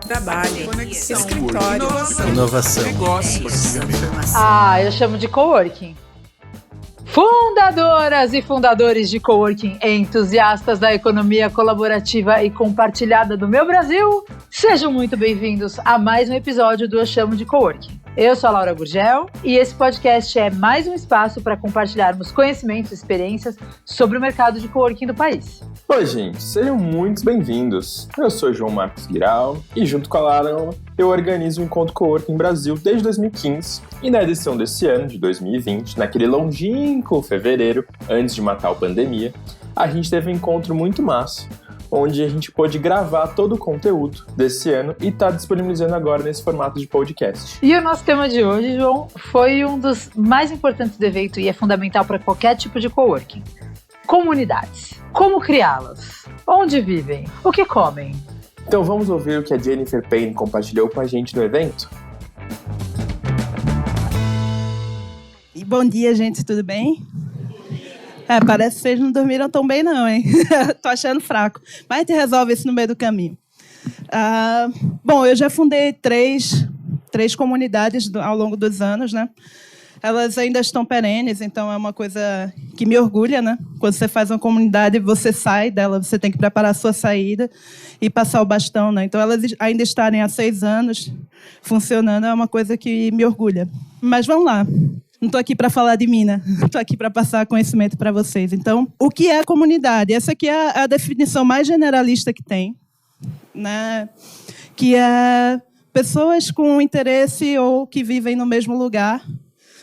trabalho, conexão, escritório, inovação, negócios. Eu chamo de coworking. Fundadoras e fundadores de coworking, entusiastas da economia colaborativa e compartilhada do meu Brasil, sejam muito bem-vindos a mais um episódio do Eu Chamo de Coworking. Eu sou a Laura Gurgel e esse podcast é mais um espaço para compartilharmos conhecimentos e experiências sobre o mercado de coworking do país. Oi, gente, sejam muito bem-vindos. Eu sou João Marcos Guiral e, junto com a Lara, eu organizo o Encontro Coworking Brasil desde 2015. E na edição desse ano, de 2020, naquele longínquo fevereiro, antes de matar a pandemia, a gente teve um encontro muito massa, onde a gente pôde gravar todo o conteúdo desse ano e está disponibilizando agora nesse formato de podcast. E o nosso tema de hoje, João, foi um dos mais importantes do evento e é fundamental para qualquer tipo de coworking. Comunidades. Como criá-las? Onde vivem? O que comem? Então vamos ouvir o que a Jennifer Payne compartilhou com a gente no evento? E bom dia, gente, tudo bem? Parece que vocês não dormiram tão bem não, hein? Tô achando fraco. Mas a gente resolve isso no meio do caminho. Bom, eu já fundei três comunidades ao longo dos anos, né? Elas ainda estão perenes, então é uma coisa que me orgulha, né? Quando você faz uma comunidade, você sai dela, você tem que preparar a sua saída e passar o bastão, né? Então, elas ainda estarem há 6 anos funcionando é uma coisa que me orgulha. Mas vamos lá. Não estou aqui para falar de mim, né? Estou aqui para passar conhecimento para vocês. Então, o que é a comunidade? Essa aqui é a definição mais generalista que tem, né? Que é pessoas com interesse ou que vivem no mesmo lugar.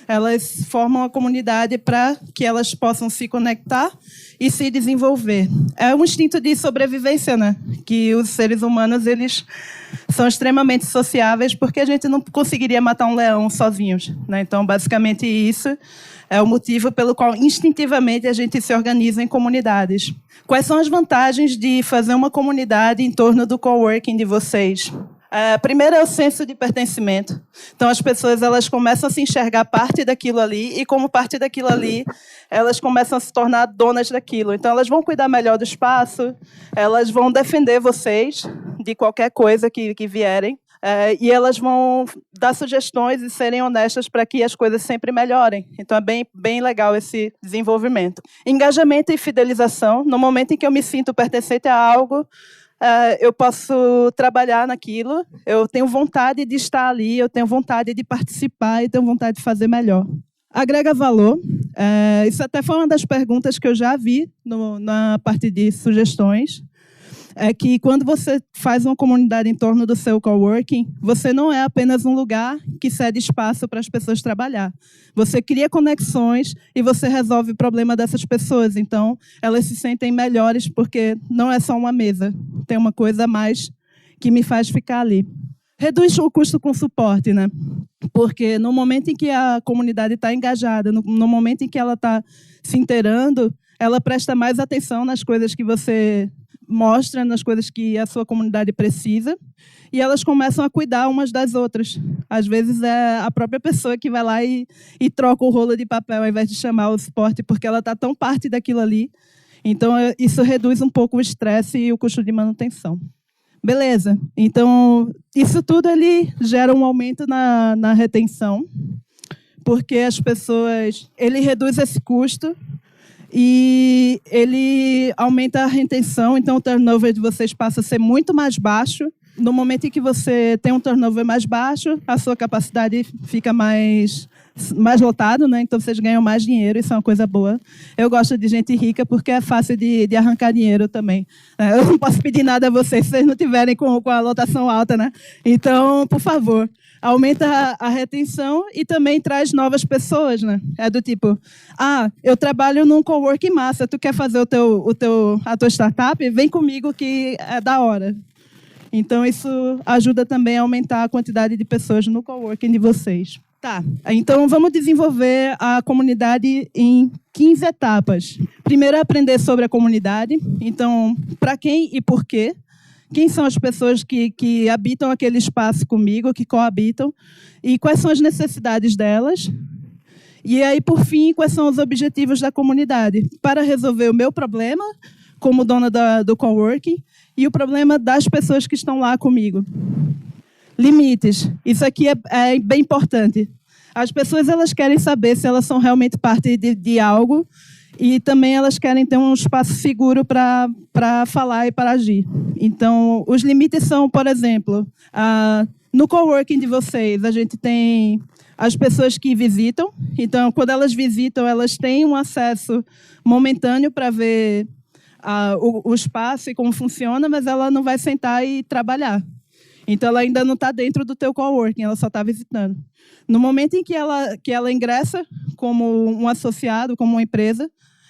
Elas formam a comunidade para que elas possam se conectar e se desenvolver. É um instinto de sobrevivência, né? Que os seres humanos eles são extremamente sociáveis porque a gente não conseguiria matar um leão sozinhos, né? Então, basicamente, isso é o motivo pelo qual, instintivamente, a gente se organiza em comunidades. Quais são as vantagens de fazer uma comunidade em torno do coworking de vocês? Primeiro é o senso de pertencimento. Então, as pessoas elas começam a se enxergar parte daquilo ali e, como parte daquilo ali, elas começam a se tornar donas daquilo. Então, elas vão cuidar melhor do espaço, elas vão defender vocês de qualquer coisa que vierem, e elas vão dar sugestões e serem honestas para que as coisas sempre melhorem. Então, é bem legal esse desenvolvimento. Engajamento e fidelização. No momento em que eu me sinto pertencente a algo, eu posso trabalhar naquilo, eu tenho vontade de estar ali, eu tenho vontade de participar e tenho vontade de fazer melhor. Agrega valor. Isso até foi uma das perguntas que eu já vi na parte de sugestões. É que quando você faz uma comunidade em torno do seu coworking, você não é apenas um lugar que cede espaço para as pessoas trabalhar. Você cria conexões e você resolve o problema dessas pessoas. Então, elas se sentem melhores porque não é só uma mesa. Tem uma coisa a mais que me faz ficar ali. Reduz o custo com suporte, né? Porque no momento em que a comunidade está engajada, no momento em que ela está se inteirando, ela presta mais atenção nas coisas que você mostra, nas coisas que a sua comunidade precisa, e elas começam a cuidar umas das outras. Às vezes é a própria pessoa que vai lá e troca o rolo de papel ao invés de chamar o suporte, porque ela está tão parte daquilo ali. Então, isso reduz um pouco o estresse e o custo de manutenção. Beleza. Então, isso tudo ele gera um aumento na retenção, porque as pessoas... Ele reduz esse custo e ele aumenta a retenção, então o turnover de vocês passa a ser muito mais baixo. No momento em que você tem um turnover mais baixo, a sua capacidade fica mais lotado, né? Então vocês ganham mais dinheiro, isso é uma coisa boa. Eu gosto de gente rica porque é fácil de arrancar dinheiro também. Eu não posso pedir nada a vocês se vocês não tiverem com a lotação alta, né? Então, por favor, aumenta a retenção e também traz novas pessoas, né? É do tipo, eu trabalho num coworking massa, tu quer fazer a tua startup? Vem comigo que é da hora. Então, isso ajuda também a aumentar a quantidade de pessoas no coworking de vocês. Tá, então vamos desenvolver a comunidade em 15 etapas. Primeiro é aprender sobre a comunidade. Então, para quem e por quê? Quem são as pessoas que habitam aquele espaço comigo, que coabitam? E quais são as necessidades delas? E aí, por fim, quais são os objetivos da comunidade? Para resolver o meu problema, como dona do coworking, e o problema das pessoas que estão lá comigo. Limites. Isso aqui é bem importante. As pessoas elas querem saber se elas são realmente parte de algo e também elas querem ter um espaço seguro para falar e para agir. Então, os limites são, por exemplo, no coworking de vocês, a gente tem as pessoas que visitam. Então, quando elas visitam, elas têm um acesso momentâneo para ver o espaço e como funciona, mas ela não vai sentar e trabalhar. Então, ela ainda não está dentro do teu coworking, ela só está visitando. No momento em que ela ingressa como um associado, como uma empresa,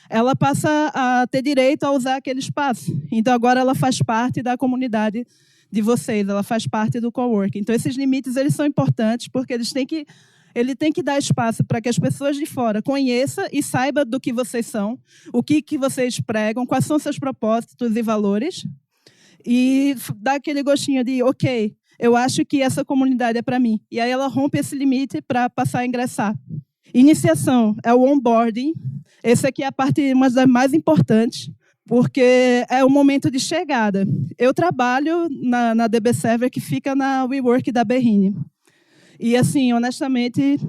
ela passa a ter direito a usar aquele espaço. Então, agora ela faz parte da comunidade de vocês, ela faz parte do coworking. Então, esses limites eles são importantes porque ele tem que dar espaço para que as pessoas de fora conheçam e saibam do que vocês são, o que vocês pregam, quais são seus propósitos e valores, e dá aquele gostinho de, ok, eu acho que essa comunidade é para mim. E aí ela rompe esse limite para passar a ingressar. Iniciação é o onboarding. Essa aqui é a parte uma das mais importantes, porque é o momento de chegada. Eu trabalho na DB Server, que fica na WeWork da Berrine. E, assim, honestamente,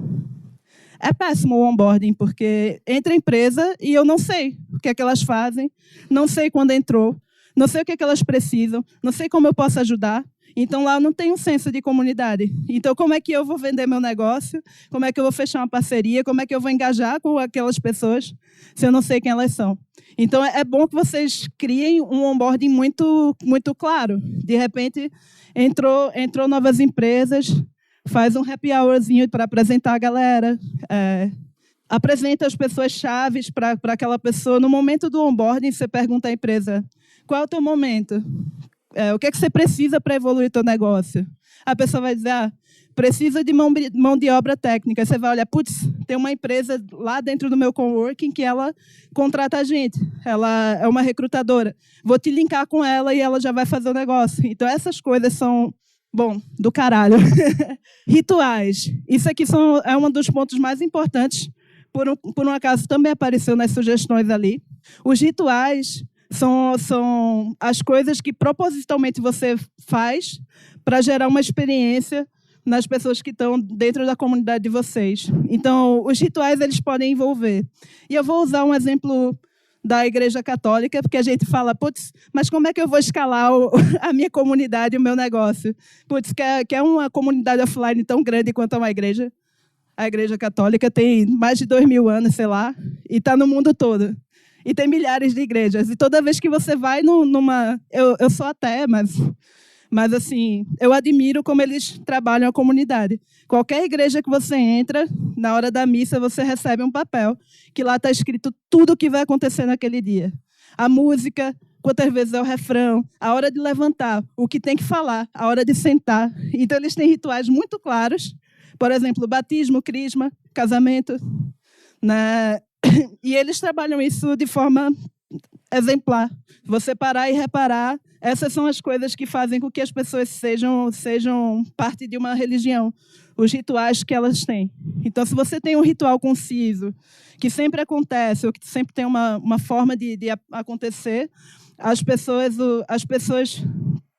é péssimo o onboarding, porque entra a empresa e eu não sei o que é que elas fazem, não sei quando entrou, não sei o que é que elas precisam, não sei como eu posso ajudar. Então, lá não tem um senso de comunidade. Então, como é que eu vou vender meu negócio? Como é que eu vou fechar uma parceria? Como é que eu vou engajar com aquelas pessoas se eu não sei quem elas são? Então, é bom que vocês criem um onboarding muito, muito claro. De repente, entrou novas empresas, faz um happy hourzinho para apresentar a galera, apresenta as pessoas chaves para aquela pessoa. No momento do onboarding, você pergunta à empresa, qual é o teu momento? O que é que você precisa para evoluir o teu negócio? A pessoa vai dizer, precisa de mão de obra técnica. Você vai olhar, putz, tem uma empresa lá dentro do meu coworking que ela contrata a gente. Ela é uma recrutadora. Vou te linkar com ela e ela já vai fazer o negócio. Então, essas coisas são, bom, do caralho. Rituais. Isso aqui é um dos pontos mais importantes. Por um acaso, também apareceu nas sugestões ali. Os rituais são as coisas que propositalmente você faz para gerar uma experiência nas pessoas que estão dentro da comunidade de vocês. Então, os rituais eles podem envolver. E eu vou usar um exemplo da Igreja Católica, porque a gente fala, putz, mas como é que eu vou escalar a minha comunidade, o meu negócio? Putz, quer uma comunidade offline tão grande quanto uma igreja? A Igreja Católica tem mais de 2.000 anos, sei lá, e está no mundo todo. E tem milhares de igrejas. E toda vez que você vai numa... Eu sou ateia, mas assim, eu admiro como eles trabalham a comunidade. Qualquer igreja que você entra, na hora da missa, você recebe um papel que lá está escrito tudo o que vai acontecer naquele dia. A música, quantas vezes é o refrão, a hora de levantar, o que tem que falar, a hora de sentar. Então, eles têm rituais muito claros. Por exemplo, batismo, crisma, casamento, né? E eles trabalham isso de forma exemplar. Você parar e reparar, essas são as coisas que fazem com que as pessoas sejam parte de uma religião, os rituais que elas têm. Então, se você tem um ritual conciso, que sempre acontece, ou que sempre tem uma forma de acontecer, as pessoas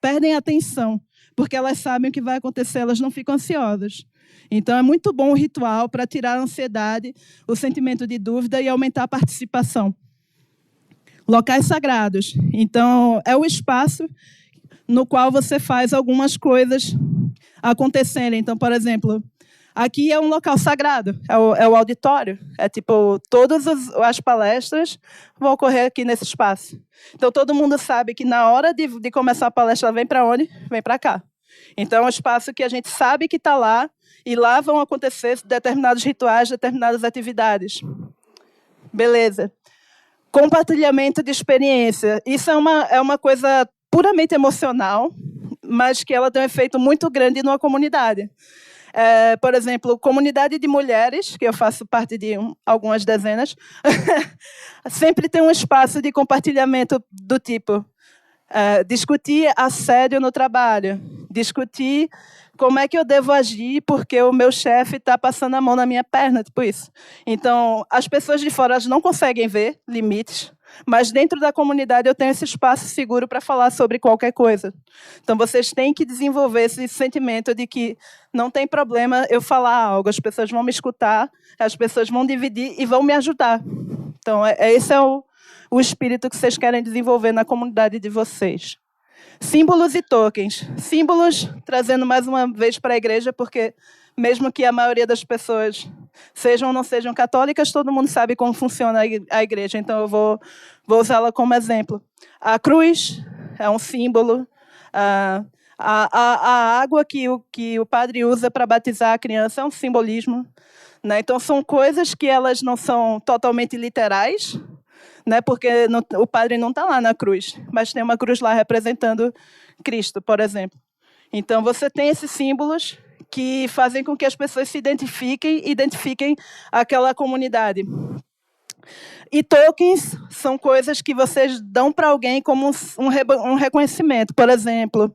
perdem a atenção, porque elas sabem o que vai acontecer, elas não ficam ansiosas. Então, é muito bom o ritual para tirar a ansiedade, o sentimento de dúvida e aumentar a participação. Locais sagrados. Então, é o espaço no qual você faz algumas coisas acontecerem. Então, por exemplo, aqui é um local sagrado, é o auditório. É tipo, todas as palestras vão ocorrer aqui nesse espaço. Então, todo mundo sabe que na hora de começar a palestra, ela vem para onde? Vem para cá. Então, é um espaço que a gente sabe que está lá, e lá vão acontecer determinados rituais, determinadas atividades. Beleza. Compartilhamento de experiência. Isso é uma coisa puramente emocional, mas que ela tem um efeito muito grande numa comunidade. Por exemplo, comunidade de mulheres, que eu faço parte de algumas dezenas, sempre tem um espaço de compartilhamento do tipo discutir assédio no trabalho, discutir como é que eu devo agir porque o meu chefe está passando a mão na minha perna, tipo isso. Então, as pessoas de fora elas não conseguem ver limites, mas dentro da comunidade eu tenho esse espaço seguro para falar sobre qualquer coisa. Então, vocês têm que desenvolver esse sentimento de que não tem problema eu falar algo, as pessoas vão me escutar, as pessoas vão dividir e vão me ajudar. Então, esse é o espírito que vocês querem desenvolver na comunidade de vocês. Símbolos e tokens. Símbolos, trazendo mais uma vez para a igreja, porque mesmo que a maioria das pessoas sejam ou não sejam católicas, todo mundo sabe como funciona a igreja, então eu vou usá-la como exemplo. A cruz é um símbolo, a água que o padre usa para batizar a criança é um simbolismo, né? Então, são coisas que elas não são totalmente literais, né? Porque o padre não está lá na cruz, mas tem uma cruz lá representando Cristo, por exemplo. Então, você tem esses símbolos que fazem com que as pessoas se identifiquem aquela comunidade. E tokens são coisas que vocês dão para alguém como um reconhecimento. Por exemplo,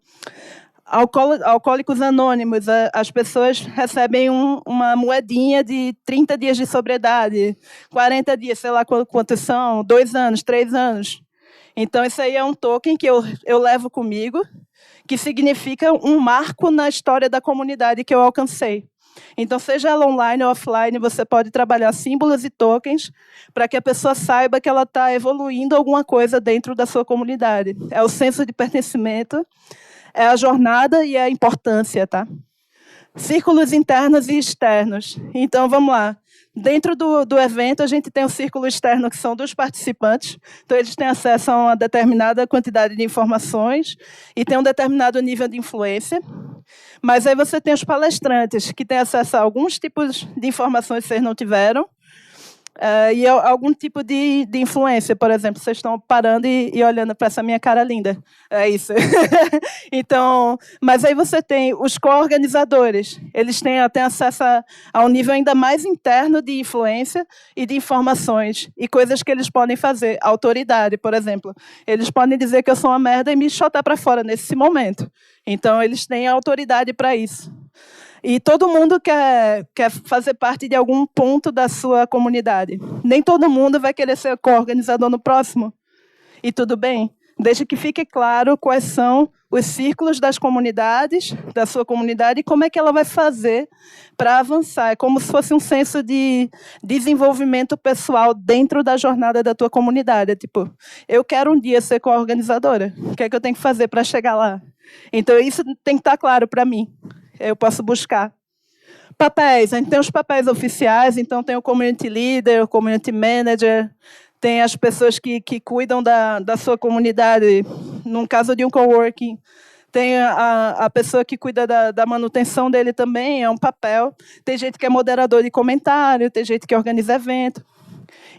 Alcoólicos Anônimos, as pessoas recebem uma moedinha de 30 dias de sobriedade, 40 dias, sei lá quantos são, 2 anos, 3 anos. Então, isso aí é um token que eu levo comigo, que significa um marco na história da comunidade que eu alcancei. Então, seja ela online ou offline, você pode trabalhar símbolos e tokens para que a pessoa saiba que ela está evoluindo alguma coisa dentro da sua comunidade. É o senso de pertencimento, é a jornada e a importância, tá? Círculos internos e externos. Então, vamos lá. Dentro do evento, a gente tem o círculo externo, que são dos participantes. Então, eles têm acesso a uma determinada quantidade de informações e tem um determinado nível de influência. Mas aí você tem os palestrantes, que têm acesso a alguns tipos de informações que vocês não tiveram, e algum tipo de influência. Por exemplo, vocês estão parando e olhando para essa minha cara linda. É isso. Então, mas aí você tem os co-organizadores. Eles têm acesso a um nível ainda mais interno de influência e de informações. E coisas que eles podem fazer. Autoridade, por exemplo. Eles podem dizer que eu sou uma merda e me chutar para fora nesse momento. Então, eles têm autoridade para isso. E todo mundo quer fazer parte de algum ponto da sua comunidade. Nem todo mundo vai querer ser co-organizador no próximo. E tudo bem, desde que fique claro quais são os círculos das comunidades, da sua comunidade, e como é que ela vai fazer para avançar. É como se fosse um senso de desenvolvimento pessoal dentro da jornada da tua comunidade. É tipo, eu quero um dia ser co-organizadora. O que é que eu tenho que fazer para chegar lá? Então, isso tem que estar claro para mim. Eu posso buscar. Papéis, a gente tem os papéis oficiais, então tem o community leader, o community manager, tem as pessoas que cuidam da sua comunidade, no caso de um coworking, tem a pessoa que cuida da manutenção dele também, é um papel. Tem gente que é moderador de comentário, tem gente que organiza evento.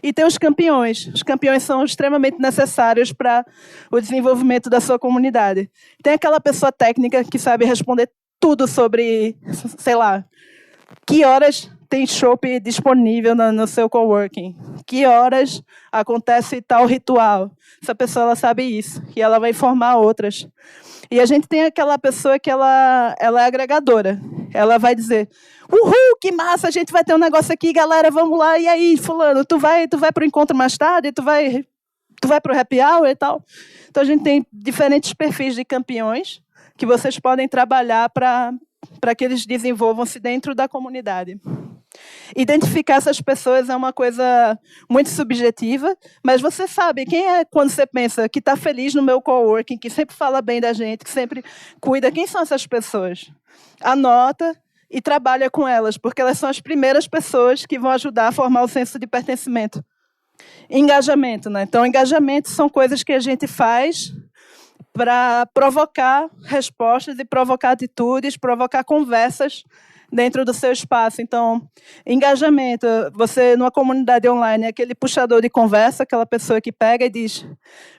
E tem os campeões. Os campeões são extremamente necessários para o desenvolvimento da sua comunidade. Tem aquela pessoa técnica que sabe responder tudo sobre, sei lá, que horas tem chopp disponível no seu coworking, que horas acontece tal ritual. Essa pessoa ela sabe isso e ela vai informar outras. E a gente tem aquela pessoa que ela é agregadora. Ela vai dizer, uhul, que massa, a gente vai ter um negócio aqui, galera, vamos lá. E aí, fulano, tu vai para o encontro mais tarde? Tu vai para o happy hour e tal? Então, a gente tem diferentes perfis de campeões que vocês podem trabalhar para que eles desenvolvam-se dentro da comunidade. Identificar essas pessoas é uma coisa muito subjetiva, mas você sabe, quem é quando você pensa que está feliz no meu coworking, que sempre fala bem da gente, que sempre cuida, quem são essas pessoas? Anota e trabalha com elas, porque elas são as primeiras pessoas que vão ajudar a formar o senso de pertencimento. Engajamento, né? Então, engajamento são coisas que a gente faz para provocar respostas e provocar atitudes, provocar conversas dentro do seu espaço. Então, engajamento, você numa comunidade online é aquele puxador de conversa, aquela pessoa que pega e diz,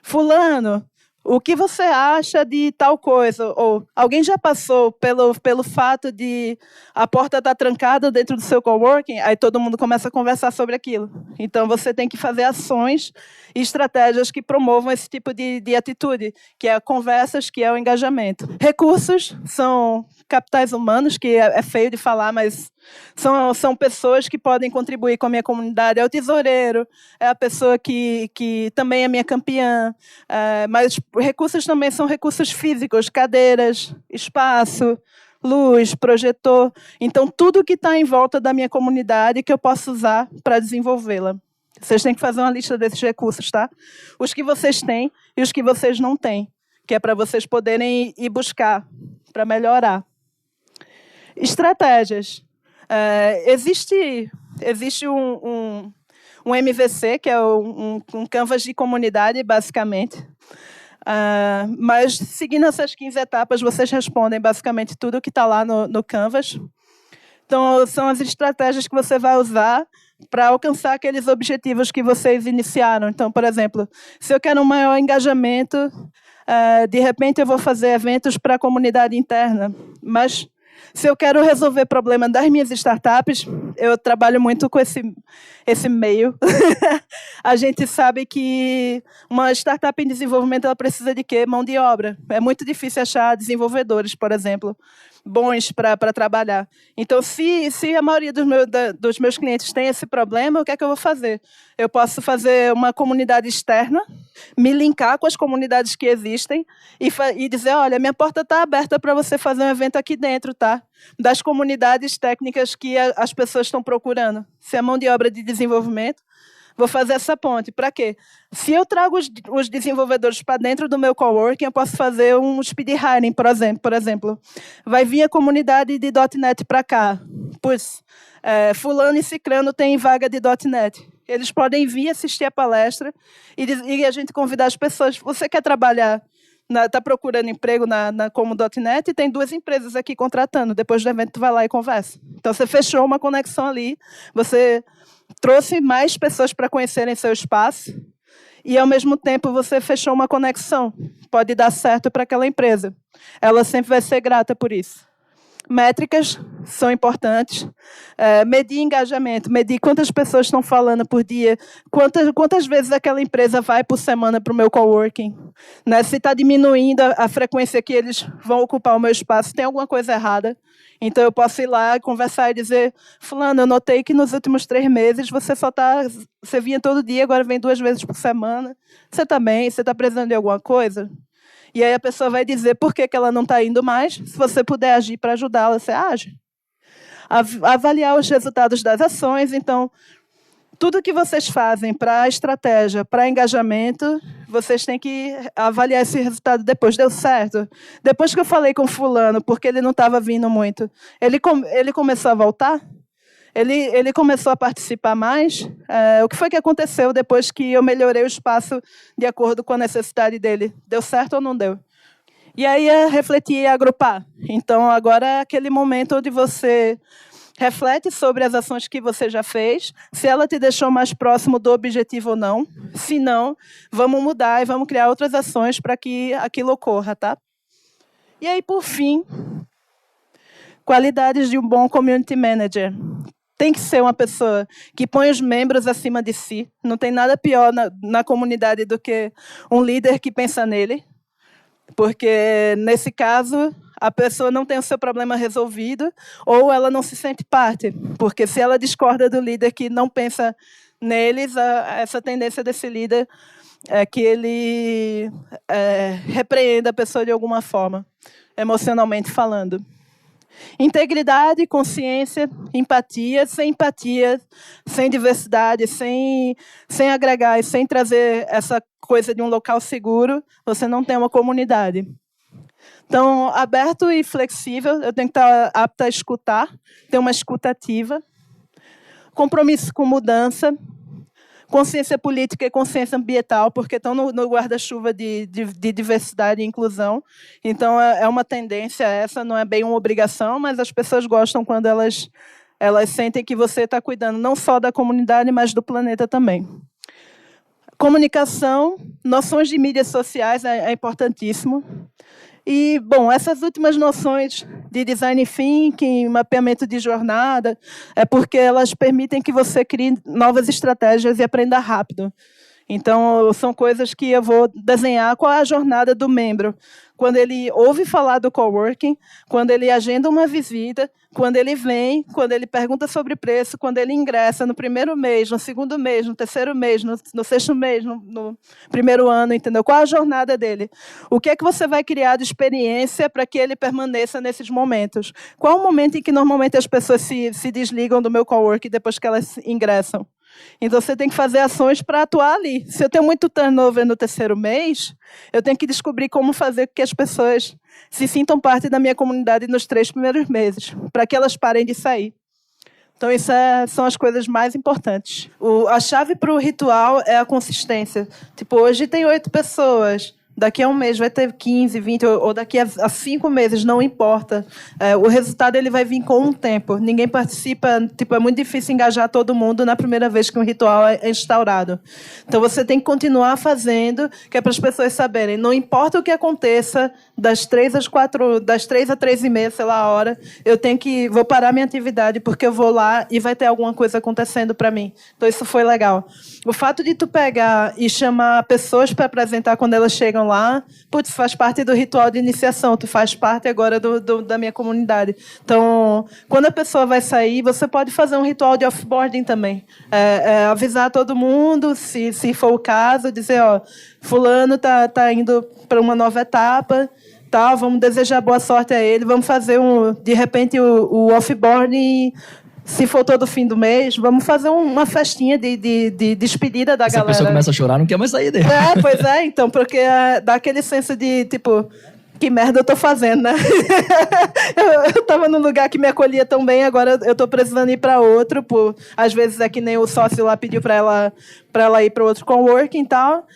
fulano, O que você acha de tal coisa? Ou alguém já passou pelo fato de a porta estar trancada dentro do seu coworking? Aí todo mundo começa a conversar sobre aquilo. Então, você tem que fazer ações e estratégias que promovam esse tipo de atitude, que é conversas, que é o engajamento. Recursos são capitais humanos, que é feio de falar, mas são pessoas que podem contribuir com a minha comunidade. É o tesoureiro, é a pessoa que também é minha campeã, mas recursos também são recursos físicos, cadeiras, espaço, luz, projetor. Então, tudo que está em volta da minha comunidade que eu posso usar para desenvolvê-la. Vocês têm que fazer uma lista desses recursos, tá? Os que vocês têm e os que vocês não têm, que é para vocês poderem ir buscar para melhorar. Estratégias. Existe um MVC, que é um canvas de comunidade, basicamente. Mas, seguindo essas 15 etapas, vocês respondem basicamente tudo que está lá no canvas. Então, são as estratégias que você vai usar para alcançar aqueles objetivos que vocês iniciaram. Então, por exemplo, se eu quero um maior engajamento, de repente eu vou fazer eventos para a comunidade interna. Mas, se eu quero resolver problema das minhas startups, eu trabalho muito com esse meio. A gente sabe que uma startup em desenvolvimento ela precisa de quê? Mão de obra. É muito difícil achar desenvolvedores, por exemplo, bons para trabalhar. Então, se a maioria dos meus clientes tem esse problema, o que é que eu vou fazer? Eu posso fazer uma comunidade externa, me linkar com as comunidades que existem e dizer, olha, minha porta está aberta para você fazer um evento aqui dentro, tá? Das comunidades técnicas que as pessoas estão procurando. Se é mão de obra de desenvolvimento, vou fazer essa ponte. Para quê? Se eu trago os desenvolvedores para dentro do meu coworking, eu posso fazer um speed hiring, por exemplo. Vai vir a comunidade de .NET para cá. Pois, fulano e cicrano tem vaga de .NET. Eles podem vir assistir a palestra e a gente convidar as pessoas. Você quer trabalhar, está procurando emprego como .NET e tem 2 empresas aqui contratando. Depois do evento, tu vai lá e conversa. Então, você fechou uma conexão ali, você trouxe mais pessoas para conhecerem seu espaço e, ao mesmo tempo, você fechou uma conexão. Pode dar certo para aquela empresa. Ela sempre vai ser grata por isso. Métricas são importantes. Medir engajamento, medir quantas pessoas estão falando por dia, quantas vezes aquela empresa vai por semana para o meu coworking. Né? Se está diminuindo a frequência que eles vão ocupar o meu espaço, tem alguma coisa errada. Então, eu posso ir lá, conversar e dizer, fulano, eu notei que nos últimos 3 meses você vinha todo dia, agora vem 2 vezes por semana. Você está bem? Você está precisando de alguma coisa? E aí a pessoa vai dizer por que ela não está indo mais. Se você puder agir para ajudá-la, você age. Avaliar os resultados das ações. Então, tudo que vocês fazem para a estratégia, para engajamento, vocês têm que avaliar esse resultado depois. Deu certo? Depois que eu falei com fulano, porque ele não estava vindo muito, ele começou a voltar? Ele começou a participar mais? O que foi que aconteceu depois que eu melhorei o espaço de acordo com a necessidade dele? Deu certo ou não deu? E aí é refletir e agrupar. Então, agora é aquele momento onde você reflete sobre as ações que você já fez, se ela te deixou mais próximo do objetivo ou não. Se não, vamos mudar e vamos criar outras ações para que aquilo ocorra, tá? E aí, por fim, qualidades de um bom community manager. Tem que ser uma pessoa que põe os membros acima de si. Não tem nada pior na comunidade do que um líder que pensa nele. Porque, nesse caso, a pessoa não tem o seu problema resolvido ou ela não se sente parte. Porque se ela discorda do líder que não pensa neles, essa tendência desse líder é que ele repreenda a pessoa de alguma forma, emocionalmente falando. Integridade, consciência, empatia, sem diversidade, sem agregar e sem trazer essa coisa de um local seguro, você não tem uma comunidade. Então, aberto e flexível, eu tenho que estar apta a escutar, ter uma escuta ativa, compromisso com mudança, consciência política e consciência ambiental, porque estão no guarda-chuva de diversidade e inclusão. Então, é uma tendência essa, não é bem uma obrigação, mas as pessoas gostam quando elas sentem que você está cuidando não só da comunidade, mas do planeta também. Comunicação, noções de mídias sociais é importantíssimo. E, bom, essas últimas noções de design thinking, mapeamento de jornada, é porque elas permitem que você crie novas estratégias e aprenda rápido. Então, são coisas que eu vou desenhar qual é a jornada do membro. Quando ele ouve falar do coworking, quando ele agenda uma visita, quando ele vem, quando ele pergunta sobre preço, quando ele ingressa no primeiro mês, no segundo mês, no terceiro mês, no sexto mês, no primeiro ano, entendeu? Qual é a jornada dele? O que é que você vai criar de experiência para que ele permaneça nesses momentos? Qual é o momento em que normalmente as pessoas se desligam do meu coworking depois que elas ingressam? Então, você tem que fazer ações para atuar ali. Se eu tenho muito turnover no terceiro mês, eu tenho que descobrir como fazer com que as pessoas se sintam parte da minha comunidade nos 3 primeiros meses, para que elas parem de sair. Então, isso são as coisas mais importantes. A chave para o ritual é a consistência. Tipo, hoje tem 8 pessoas. Daqui a um mês vai ter 15, 20, ou daqui a 5 meses, não importa. O resultado ele vai vir com um tempo. Ninguém participa, tipo, é muito difícil engajar todo mundo na primeira vez que um ritual é instaurado. Então, você tem que continuar fazendo, que é para as pessoas saberem. Não importa o que aconteça, das 3 às 4, das 3 a 3 e meia, sei lá a hora, vou parar minha atividade, porque eu vou lá e vai ter alguma coisa acontecendo para mim. Então, isso foi legal. O fato de tu pegar e chamar pessoas para apresentar quando elas chegam lá, putz, faz parte do ritual de iniciação, tu faz parte agora da minha comunidade. Então, quando a pessoa vai sair, você pode fazer um ritual de offboarding também. Avisar todo mundo, se for o caso, dizer, ó, fulano tá indo para uma nova etapa, tá, vamos desejar boa sorte a ele, vamos fazer, de repente, o offboarding. Se for todo fim do mês, vamos fazer uma festinha de despedida da galera. Se a pessoa começa a chorar, não quer mais sair dele. Pois é, então, porque dá aquele senso de, tipo, que merda eu tô fazendo, né? eu tava num lugar que me acolhia tão bem, agora eu tô precisando ir para outro, às vezes é que nem o sócio lá pediu para ela ir para outro coworking e tal.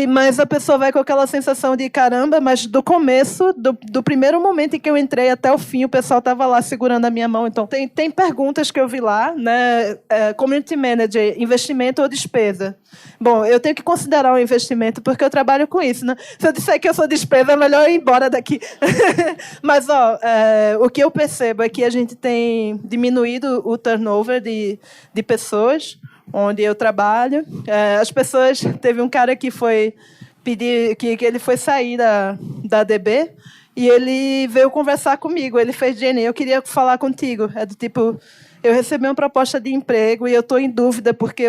Mas a pessoa vai com aquela sensação de caramba, mas do começo, do primeiro momento em que eu entrei até o fim, o pessoal estava lá segurando a minha mão. Então, tem perguntas que eu vi lá, né? Community Manager, investimento ou despesa? Bom, eu tenho que considerar um investimento porque eu trabalho com isso, né? Se eu disser que eu sou despesa, é melhor eu ir embora daqui. Mas, o que eu percebo é que a gente tem diminuído o turnover de pessoas onde eu trabalho. As pessoas... Teve um cara que foi pedir... que ele foi sair da DB e ele veio conversar comigo. Ele fez, Jenny, eu queria falar contigo. É do tipo... Eu recebi uma proposta de emprego e eu estou em dúvida porque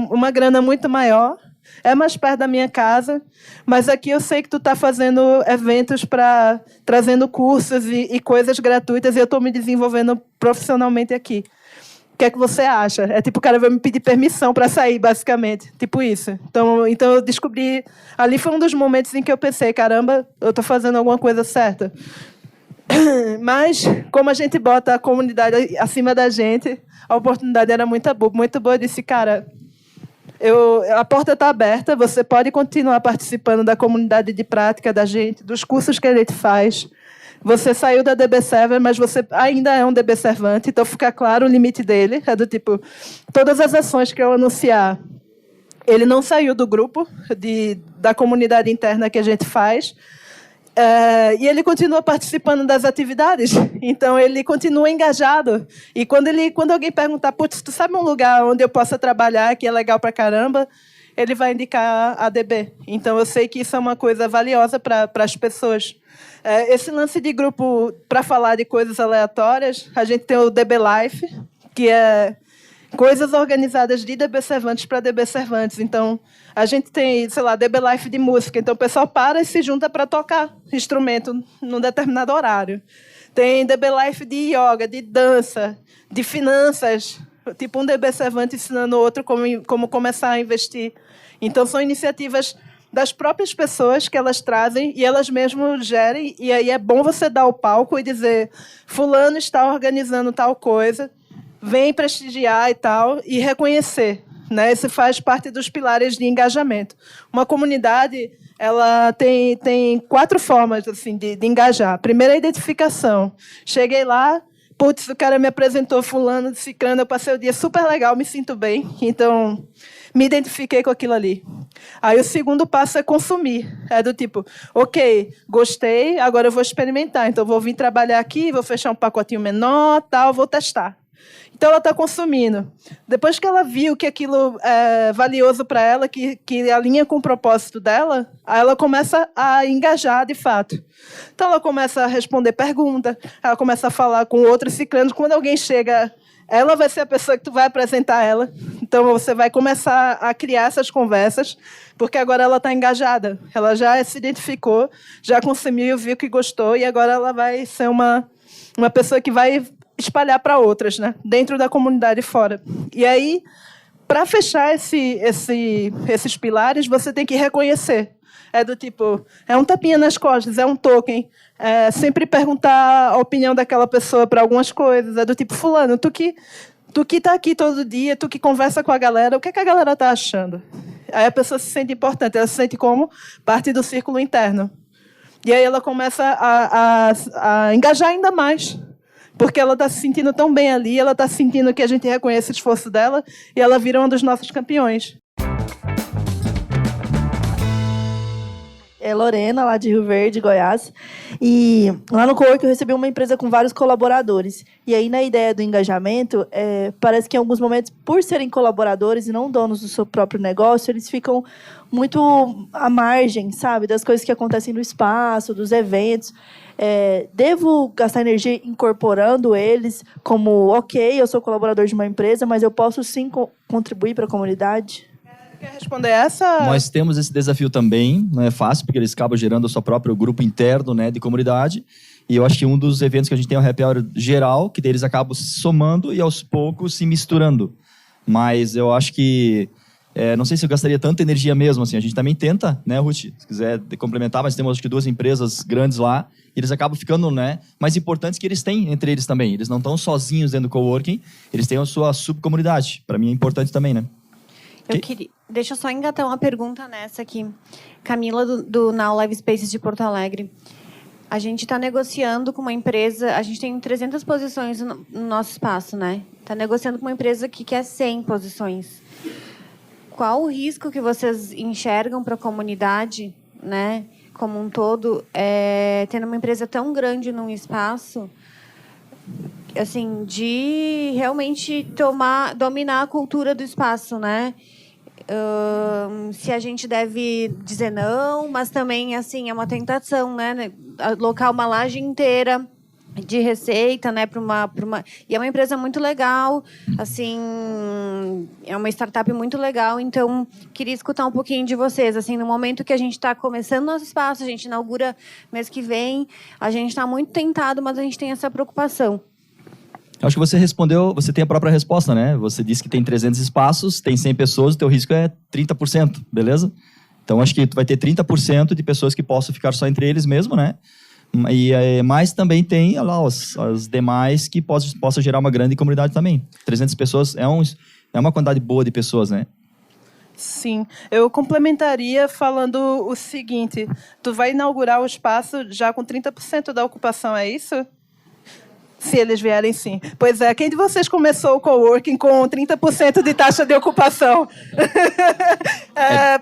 uma grana muito maior, é mais perto da minha casa, mas aqui eu sei que tu está fazendo eventos trazendo cursos e coisas gratuitas e eu estou me desenvolvendo profissionalmente aqui. O que é que você acha? É tipo, o cara vai me pedir permissão para sair, basicamente. Tipo isso. Então eu descobri... Ali foi um dos momentos em que eu pensei, caramba, eu estou fazendo alguma coisa certa. Mas, como a gente bota a comunidade acima da gente, a oportunidade era muito boa. Eu disse, cara, a porta está aberta, você pode continuar participando da comunidade de prática da gente, dos cursos que a gente faz. Você saiu da DB Server, mas você ainda é um DB Servante, então fica claro o limite dele. É do tipo, todas as ações que eu anunciar, ele não saiu do grupo da comunidade interna que a gente faz, e ele continua participando das atividades, então ele continua engajado. E quando alguém perguntar, putz, tu sabe um lugar onde eu possa trabalhar que é legal pra caramba, ele vai indicar a DB. Então eu sei que isso é uma coisa valiosa para as pessoas. Esse lance de grupo para falar de coisas aleatórias, a gente tem o DB Life, que é coisas organizadas de DB Servantes para DB Servantes. Então, a gente tem, sei lá, DB Life de música. Então, o pessoal para e se junta para tocar instrumento num determinado horário. Tem DB Life de yoga, de dança, de finanças. Tipo um DB Servante ensinando o outro como começar a investir. Então, são iniciativas das próprias pessoas que elas trazem e elas mesmas gerem. E aí é bom você dar o palco e dizer, fulano está organizando tal coisa, vem prestigiar e tal, e reconhecer. Né? Isso faz parte dos pilares de engajamento. Uma comunidade, ela tem 4 formas assim, de engajar. Primeiro, a identificação. Cheguei lá, putz, o cara me apresentou fulano, ciclano, eu passei o dia super legal, me sinto bem. Então, me identifiquei com aquilo ali. Aí o segundo passo é consumir. É do tipo, ok, gostei, agora eu vou experimentar. Então, vou vir trabalhar aqui, vou fechar um pacotinho menor, tal, vou testar. Então, ela está consumindo. Depois que ela viu que aquilo é valioso para ela, que alinha com o propósito dela, aí ela começa a engajar de fato. Então, ela começa a responder perguntas, ela começa a falar com outros ciclanos. Quando alguém chega, ela vai ser a pessoa que tu vai apresentar ela. Então, você vai começar a criar essas conversas, porque agora ela está engajada. Ela já se identificou, já consumiu, viu que gostou, e agora ela vai ser uma pessoa que vai espalhar para outras, né? Dentro da comunidade e fora. E aí, para fechar esses pilares, você tem que reconhecer. É do tipo, é um tapinha nas costas, é um token, é sempre perguntar a opinião daquela pessoa para algumas coisas, é do tipo, fulano, tu que está aqui todo dia, tu que conversa com a galera, o que a galera está achando? Aí a pessoa se sente importante, ela se sente como parte do círculo interno. E aí ela começa a engajar ainda mais, porque ela está se sentindo tão bem ali, ela está sentindo que a gente reconhece o esforço dela e ela vira uma dos nossos campeões. É Lorena, lá de Rio Verde, Goiás. E lá no Cowork eu recebi uma empresa com vários colaboradores. E aí, na ideia do engajamento, parece que em alguns momentos, por serem colaboradores e não donos do seu próprio negócio, eles ficam muito à margem, sabe, das coisas que acontecem no espaço, dos eventos. Devo gastar energia incorporando eles como, ok, eu sou colaborador de uma empresa, mas eu posso sim contribuir para a comunidade? Quer responder essa? Nós temos esse desafio também, não é fácil, porque eles acabam gerando o seu próprio grupo interno, né, de comunidade. E eu acho que um dos eventos que a gente tem é o Happy Hour geral, que eles acabam se somando e aos poucos se misturando. Mas eu acho que, não sei se eu gastaria tanta energia mesmo, assim. A gente também tenta, né, Ruth, se quiser complementar, mas temos acho que 2 empresas grandes lá, e eles acabam ficando, né, mais importantes que eles têm entre eles também. Eles não estão sozinhos dentro do coworking, eles têm a sua subcomunidade. Para mim é importante também, né? Deixa eu só engatar uma pergunta nessa aqui. Camila, do Now Live Spaces de Porto Alegre. A gente está negociando com uma empresa... A gente tem 300 posições no nosso espaço, né? Está negociando com uma empresa que quer 100 posições. Qual o risco que vocês enxergam para a comunidade, né, como um todo, tendo uma empresa tão grande num espaço, assim, de realmente dominar a cultura do espaço, né? Se a gente deve dizer não, mas também, assim, é uma tentação, né? Alocar uma laje inteira de receita, né, e é uma empresa muito legal, assim, é uma startup muito legal, então queria escutar um pouquinho de vocês, assim, no momento que a gente está começando nosso espaço, a gente inaugura mês que vem, a gente está muito tentado, mas a gente tem essa preocupação. Acho que você respondeu, você tem a própria resposta, né? Você disse que tem 300 espaços, tem 100 pessoas, o teu risco é 30%, beleza? Então, acho que tu vai ter 30% de pessoas que possam ficar só entre eles mesmo, né? Mas também tem lá, as demais que possam gerar uma grande comunidade também. 300 pessoas é uma quantidade boa de pessoas, né? Sim, eu complementaria falando o seguinte, tu vai inaugurar o espaço já com 30% da ocupação, é isso? Se eles vierem, sim. Pois é, quem de vocês começou o coworking com 30% de taxa de ocupação?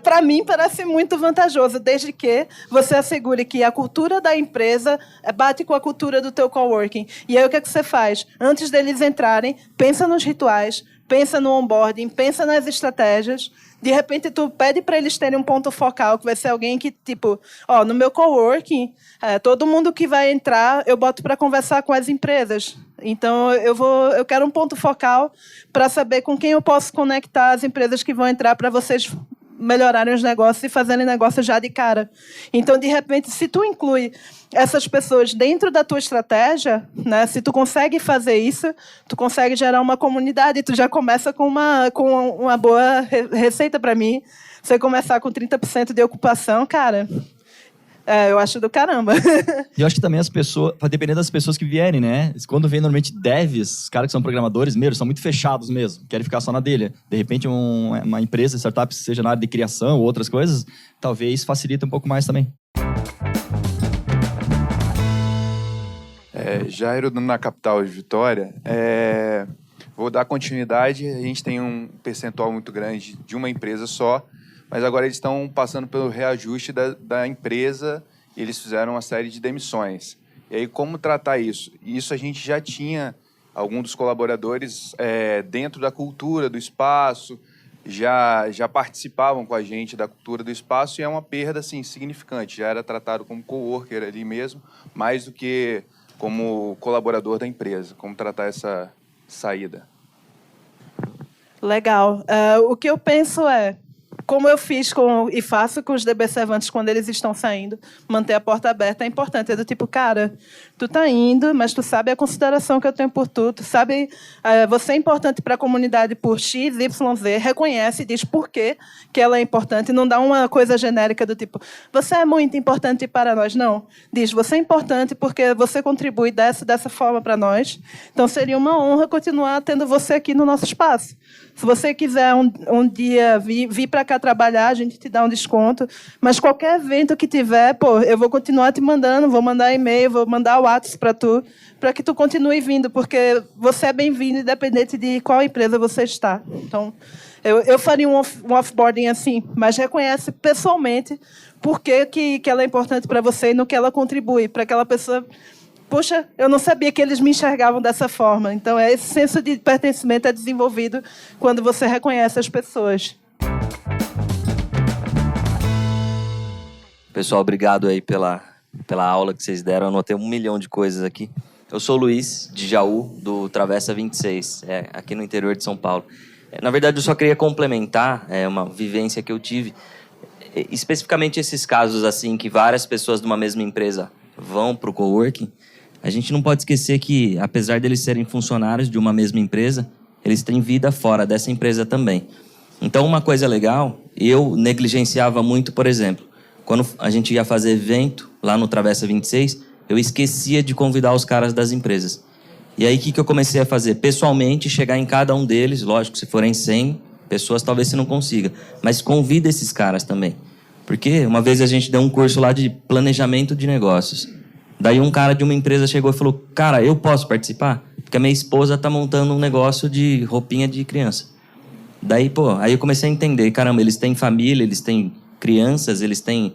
Para mim, parece muito vantajoso, desde que você assegure que a cultura da empresa bate com a cultura do teu coworking. E aí, o que é que você faz? Antes deles entrarem, pensa nos rituais, pensa no onboarding, pensa nas estratégias. De repente, tu pede para eles terem um ponto focal, que vai ser alguém que, tipo, no meu coworking, todo mundo que vai entrar, eu boto para conversar com as empresas. Então, eu quero um ponto focal para saber com quem eu posso conectar as empresas que vão entrar para vocês melhorarem os negócios e fazerem negócio já de cara. Então, de repente, se tu inclui essas pessoas dentro da tua estratégia, né, se tu consegue fazer isso, tu consegue gerar uma comunidade, tu já começa com uma boa receita para mim. Você começar com 30% de ocupação, cara, eu acho do caramba. E eu acho que também as pessoas, dependendo das pessoas que vierem, né? Quando vem normalmente devs, os caras que são programadores mesmo, são muito fechados mesmo, querem ficar só na dele. De repente, uma empresa, startup, seja na área de criação ou outras coisas, talvez facilita um pouco mais também. Jairo, na capital de Vitória, Vou dar continuidade. A gente tem um percentual muito grande de uma empresa só, mas agora eles estão passando pelo reajuste da empresa e eles fizeram uma série de demissões. E aí, como tratar isso? Isso a gente já tinha alguns dos colaboradores dentro da cultura do espaço, já participavam com a gente da cultura do espaço, e é uma perda assim, significante. Já era tratado como coworker ali mesmo, mais do que como colaborador da empresa. Como tratar essa saída? Legal. O que eu penso é, como eu fiz e faço com os DB7 quando eles estão saindo, manter a porta aberta é importante. É do tipo, cara, tu tá indo, mas tu sabe a consideração que eu tenho por tu, tu sabe, você é importante para a comunidade por X, Y, Z, reconhece e diz por que ela é importante, não dá uma coisa genérica do tipo, você é muito importante para nós, não. Diz, você é importante porque você contribui dessa forma para nós, então seria uma honra continuar tendo você aqui no nosso espaço. Se você quiser um dia vir para cá trabalhar, a gente te dá um desconto. Mas qualquer evento que tiver, eu vou continuar te mandando, vou mandar e-mail, vou mandar o WhatsApp para tu, para que tu continue vindo, porque você é bem-vindo, independente de qual empresa você está. Então, eu faria um offboarding assim, mas reconhece pessoalmente por que ela é importante para você e no que ela contribui, para aquela pessoa... Poxa, eu não sabia que eles me enxergavam dessa forma. Então, esse senso de pertencimento é desenvolvido quando você reconhece as pessoas. Pessoal, obrigado aí pela aula que vocês deram. Eu anotei 1 milhão de coisas aqui. Eu sou o Luiz, de Jaú, do Travessa 26, aqui no interior de São Paulo. Na verdade, eu só queria complementar uma vivência que eu tive. Especificamente esses casos assim, que várias pessoas de uma mesma empresa vão para o coworking. A gente não pode esquecer que, apesar deles serem funcionários de uma mesma empresa, eles têm vida fora dessa empresa também. Então, uma coisa legal, eu negligenciava muito, por exemplo, quando a gente ia fazer evento lá no Travessa 26, eu esquecia de convidar os caras das empresas. E aí, o que eu comecei a fazer? Pessoalmente, chegar em cada um deles, lógico, se forem 100 pessoas, talvez você não consiga, mas convida esses caras também. Porque uma vez a gente deu um curso lá de planejamento de negócios. Daí um cara de uma empresa chegou e falou, cara, eu posso participar? Porque a minha esposa tá montando um negócio de roupinha de criança. Daí, aí eu comecei a entender, caramba, eles têm família, eles têm crianças, eles têm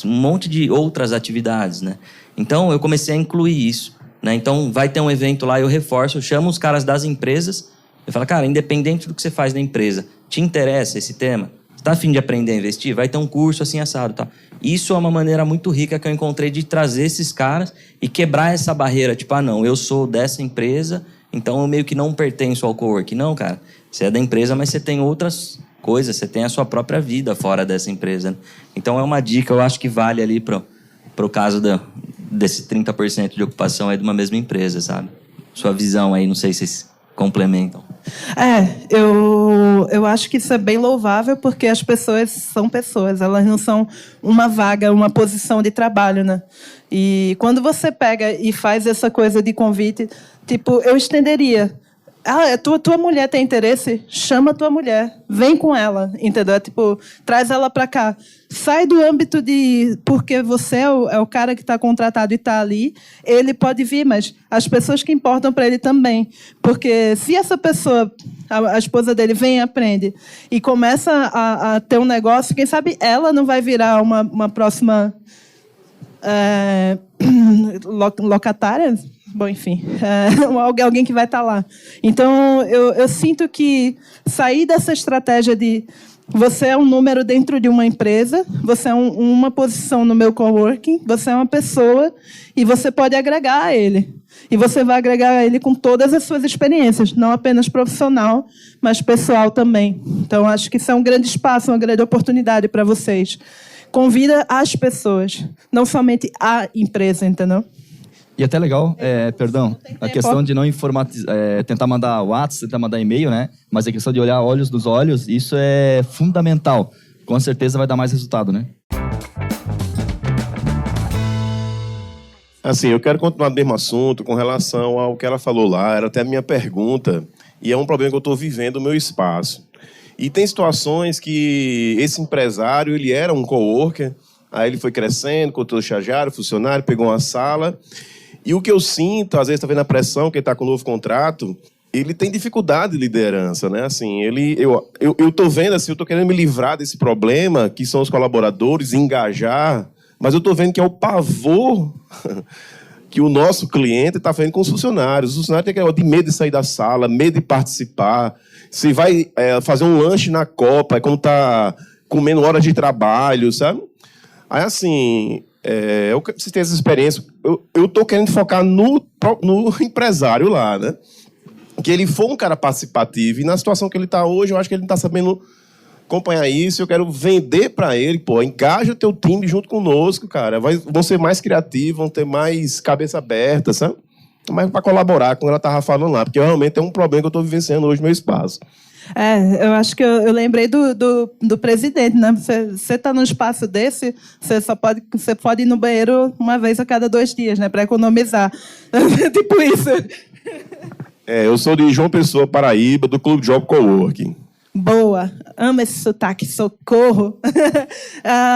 um monte de outras atividades, né? Então, eu comecei a incluir isso, né? Então, vai ter um evento lá, eu reforço, eu chamo os caras das empresas, eu falo, cara, independente do que você faz na empresa, te interessa esse tema? Você tá a fim de aprender a investir? Vai ter um curso assim, assado, tá? Isso é uma maneira muito rica que eu encontrei de trazer esses caras e quebrar essa barreira, tipo, não, eu sou dessa empresa, então eu meio que não pertenço ao coworking. Não, cara, você é da empresa, mas você tem outras coisas, você tem a sua própria vida fora dessa empresa, né? Então é uma dica, eu acho que vale ali pro caso desse 30% de ocupação aí de uma mesma empresa, sabe? Sua visão aí, não sei se vocês complementam. Eu acho que isso é bem louvável, porque as pessoas são pessoas, elas não são uma vaga, uma posição de trabalho, né? E quando você pega e faz essa coisa de convite, tipo, eu estenderia. Tua mulher tem interesse? Chama tua mulher, vem com ela, entendeu? Tipo, traz ela para cá. Sai do âmbito de porque você é o cara que está contratado e está ali, ele pode vir, mas as pessoas que importam para ele também. Porque se essa pessoa, a esposa dele, vem e aprende e começa a ter um negócio, quem sabe ela não vai virar uma próxima locatária? Bom, enfim, alguém que vai estar lá. Então, eu sinto que sair dessa estratégia de você é um número dentro de uma empresa, você é uma posição no meu coworking, você é uma pessoa e você pode agregar a ele. E você vai agregar a ele com todas as suas experiências, não apenas profissional, mas pessoal também. Então, acho que isso é um grande espaço, uma grande oportunidade para vocês. Convida as pessoas, não somente a empresa, entendeu? E até legal, a questão de não tentar mandar WhatsApp, tentar mandar e-mail, né? Mas a questão de olhar olhos nos olhos, isso é fundamental. Com certeza vai dar mais resultado, né? Assim, eu quero continuar no mesmo assunto com relação ao que ela falou lá, era até a minha pergunta, e é um problema que eu estou vivendo no meu espaço. E tem situações que esse empresário, ele era um coworker, aí ele foi crescendo, contratou estagiário, funcionário, pegou uma sala. E o que eu sinto, às vezes está vendo a pressão, que ele está com um novo contrato, ele tem dificuldade de liderança, né? Assim, eu tô vendo assim, eu tô querendo me livrar desse problema, que são os colaboradores, engajar, mas eu tô vendo que é o pavor que o nosso cliente está vendo com os funcionários. Os funcionários têm de medo de sair da sala, medo de participar. Se vai fazer um lanche na Copa, é quando tá comendo horas de trabalho, sabe? Aí, assim, vocês têm essa experiência. Eu tô querendo focar no empresário lá, né? Que ele for um cara participativo. E na situação que ele está hoje, eu acho que ele não está sabendo acompanhar isso. Eu quero vender para ele, engaja o teu time junto conosco, cara. Vão ser mais criativos, vão ter mais cabeça aberta, sabe? Mas para colaborar, como ela estava falando lá, porque realmente é um problema que eu estou vivenciando hoje no meu espaço. Eu acho que eu lembrei do presidente, né? Você está num espaço desse, você pode ir no banheiro uma vez a cada 2 dias, né? Para economizar. Tipo isso. Eu sou de João Pessoa, Paraíba, do Clube Job Coworking. Boa. Amo esse sotaque, socorro.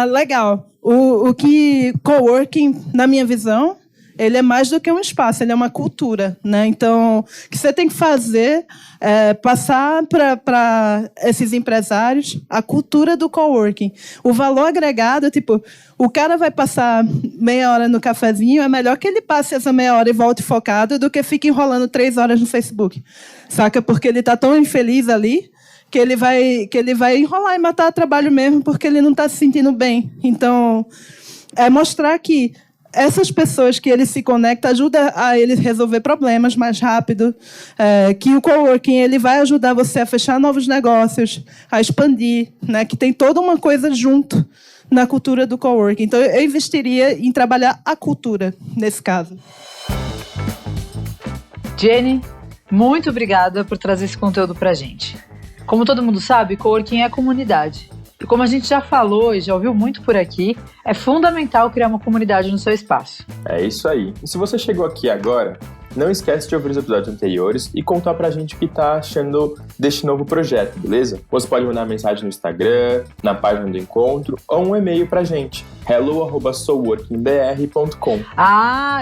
Legal. O que coworking, na minha visão, ele é mais do que um espaço, ele é uma cultura, né? Então, o que você tem que fazer é passar para esses empresários a cultura do coworking. O valor agregado, tipo, o cara vai passar meia hora no cafezinho, é melhor que ele passe essa meia hora e volte focado do que fique enrolando 3 horas no Facebook. Saca? Porque ele está tão infeliz ali que ele vai enrolar e matar o trabalho mesmo porque ele não está se sentindo bem. Então, é mostrar que essas pessoas que ele se conecta ajudam a ele resolver problemas mais rápido, que o coworking ele vai ajudar você a fechar novos negócios, a expandir, né? Que tem toda uma coisa junto na cultura do coworking. Então, eu investiria em trabalhar a cultura, nesse caso. Jenny, muito obrigada por trazer esse conteúdo pra gente. Como todo mundo sabe, coworking é comunidade. E como a gente já falou e já ouviu muito por aqui, é fundamental criar uma comunidade no seu espaço. É isso aí. E se você chegou aqui agora, não esquece de ouvir os episódios anteriores e contar pra gente o que tá achando deste novo projeto, beleza? Você pode mandar mensagem no Instagram, na página do encontro ou um e-mail pra gente, hello@soulworkingbr.com.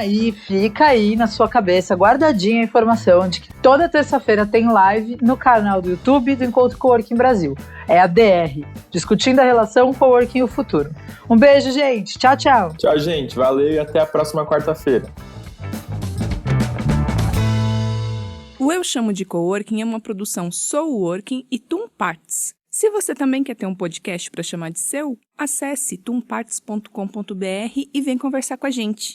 E fica aí na sua cabeça, guardadinha a informação de que toda terça-feira tem live no canal do YouTube do Encontro Coworking Brasil. É a DR, discutindo a relação Coworking e o futuro. Um beijo, gente. Tchau, tchau. Tchau, gente. Valeu e até a próxima quarta-feira. O Eu Chamo de Coworking é uma produção Soulworking e Tum Parts. Se você também quer ter um podcast para chamar de seu, acesse tumparts.com.br e vem conversar com a gente.